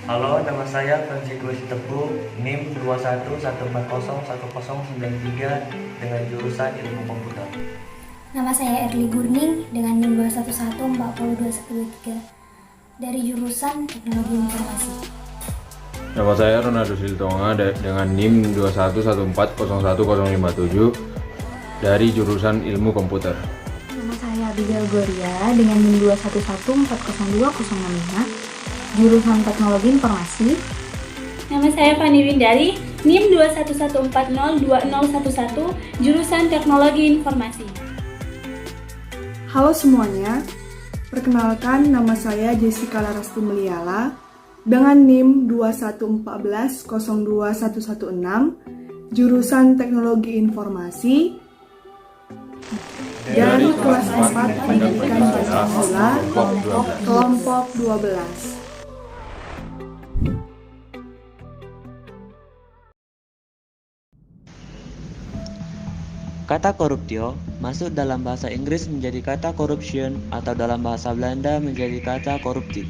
Halo, nama saya Francisco Sitepu, NIM 21140193 dengan jurusan Ilmu Komputer. Nama saya Erli Gurning dengan NIM 211402123 dari jurusan Teknologi Informasi. Nama saya Ronaldo Siltonga dengan NIM 211401057 dari jurusan Ilmu Komputer. Nama saya Abigail Gloria dengan NIM 211402005 jurusan Teknologi Informasi. Nama saya Fani Windari, NIM 211402011 jurusan Teknologi Informasi. Halo semuanya, perkenalkan nama saya Jessica Larasti Meliala dengan NIM 211402116 jurusan Teknologi Informasi dari kelas 4 Pendidikan Pancasila kelompok 12. Kata koruptio masuk dalam bahasa Inggris menjadi kata corruption atau dalam bahasa Belanda menjadi kata korupti.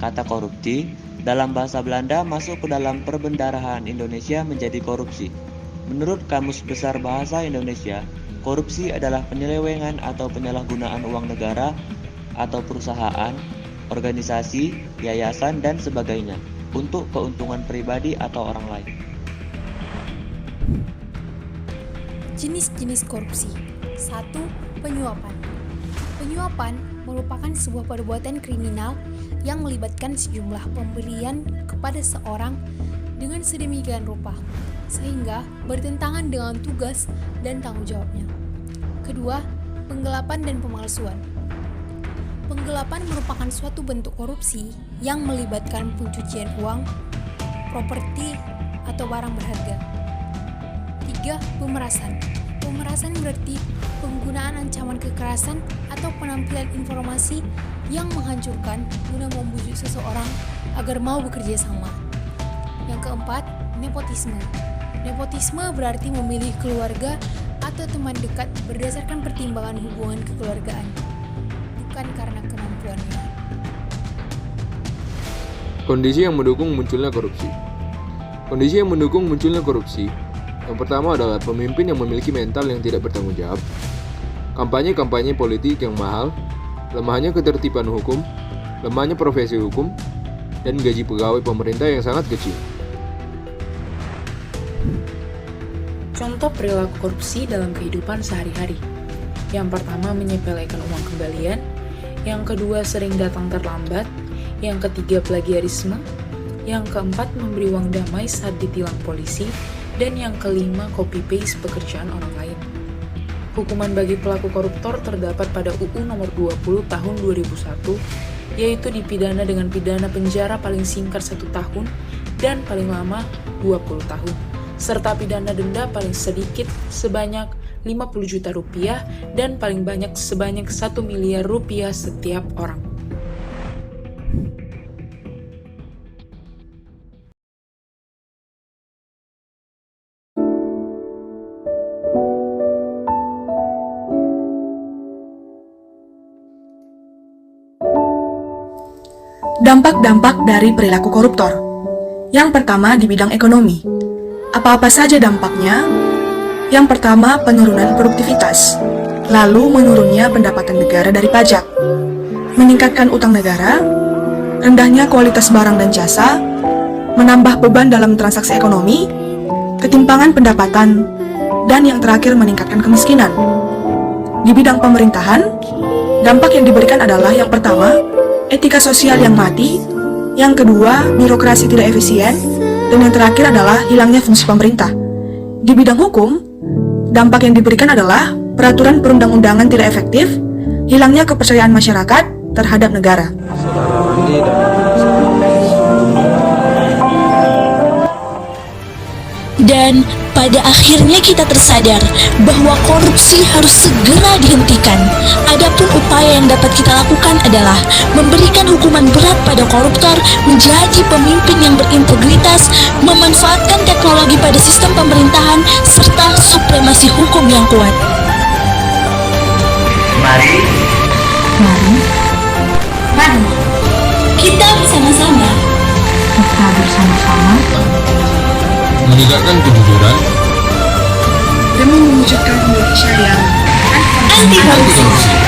Kata korupti dalam bahasa Belanda masuk ke dalam perbendarahan Indonesia menjadi korupsi. Menurut Kamus Besar Bahasa Indonesia, korupsi adalah penyelewengan atau penyalahgunaan uang negara atau perusahaan, organisasi, yayasan, dan sebagainya untuk keuntungan pribadi atau orang lain. Jenis-jenis korupsi. 1. Penyuapan. Penyuapan merupakan sebuah perbuatan kriminal yang melibatkan sejumlah pemberian kepada seorang dengan sedemikian rupa sehingga bertentangan dengan tugas dan tanggung jawabnya. Kedua, penggelapan dan pemalsuan. Penggelapan merupakan suatu bentuk korupsi yang melibatkan pencucian uang, properti, atau barang berharga. 3. Pemerasan. Pemerasan berarti penggunaan ancaman kekerasan atau penampilan informasi yang menghancurkan guna membujuk seseorang agar mau bekerja sama. Yang keempat, nepotisme. Nepotisme berarti memilih keluarga atau teman dekat berdasarkan pertimbangan hubungan kekeluargaan, bukan karena kemampuannya. Kondisi yang mendukung munculnya korupsi. Kondisi yang mendukung munculnya korupsi yang pertama adalah pemimpin yang memiliki mental yang tidak bertanggung jawab, kampanye-kampanye politik yang mahal, lemahnya ketertiban hukum, lemahnya profesi hukum, dan gaji pegawai pemerintah yang sangat kecil. Contoh perilaku korupsi dalam kehidupan sehari-hari. Yang pertama, menyepelekan uang kembalian. Yang kedua, sering datang terlambat. Yang ketiga, plagiarisme. Yang keempat, memberi uang damai saat ditilang polisi. Dan yang kelima, copy-paste pekerjaan orang lain. Hukuman bagi pelaku koruptor terdapat pada UU nomor 20 tahun 2001, yaitu dipidana dengan pidana penjara paling singkat 1 tahun dan paling lama 20 tahun, serta pidana denda paling sedikit sebanyak 50 juta rupiah dan paling banyak sebanyak 1 miliar rupiah setiap orang. Dampak-dampak dari perilaku koruptor. Yang pertama di bidang ekonomi. Apa-apa saja dampaknya? Yang pertama, penurunan produktivitas. Lalu menurunnya pendapatan negara dari pajak. Meningkatkan utang negara, rendahnya kualitas barang dan jasa, menambah beban dalam transaksi ekonomi, ketimpangan pendapatan, dan yang terakhir meningkatkan kemiskinan. Di bidang pemerintahan, dampak yang diberikan adalah yang pertama, etika sosial yang mati, yang kedua, birokrasi tidak efisien, dan yang terakhir adalah hilangnya fungsi pemerintah. Di bidang hukum, dampak yang diberikan adalah peraturan perundang-undangan tidak efektif, hilangnya kepercayaan masyarakat terhadap negara. Dan pada akhirnya kita tersadar bahwa korupsi harus segera dihentikan. Adapun upaya yang dapat kita lakukan adalah memberikan hukuman berat pada koruptor, menjadi pemimpin yang berintegritas, memanfaatkan teknologi pada sistem pemerintahan, serta supremasi hukum yang kuat. Mari Kita bersama-sama menegakkan kejujuran, demi mewujudkan Indonesia yang Anti korupsi.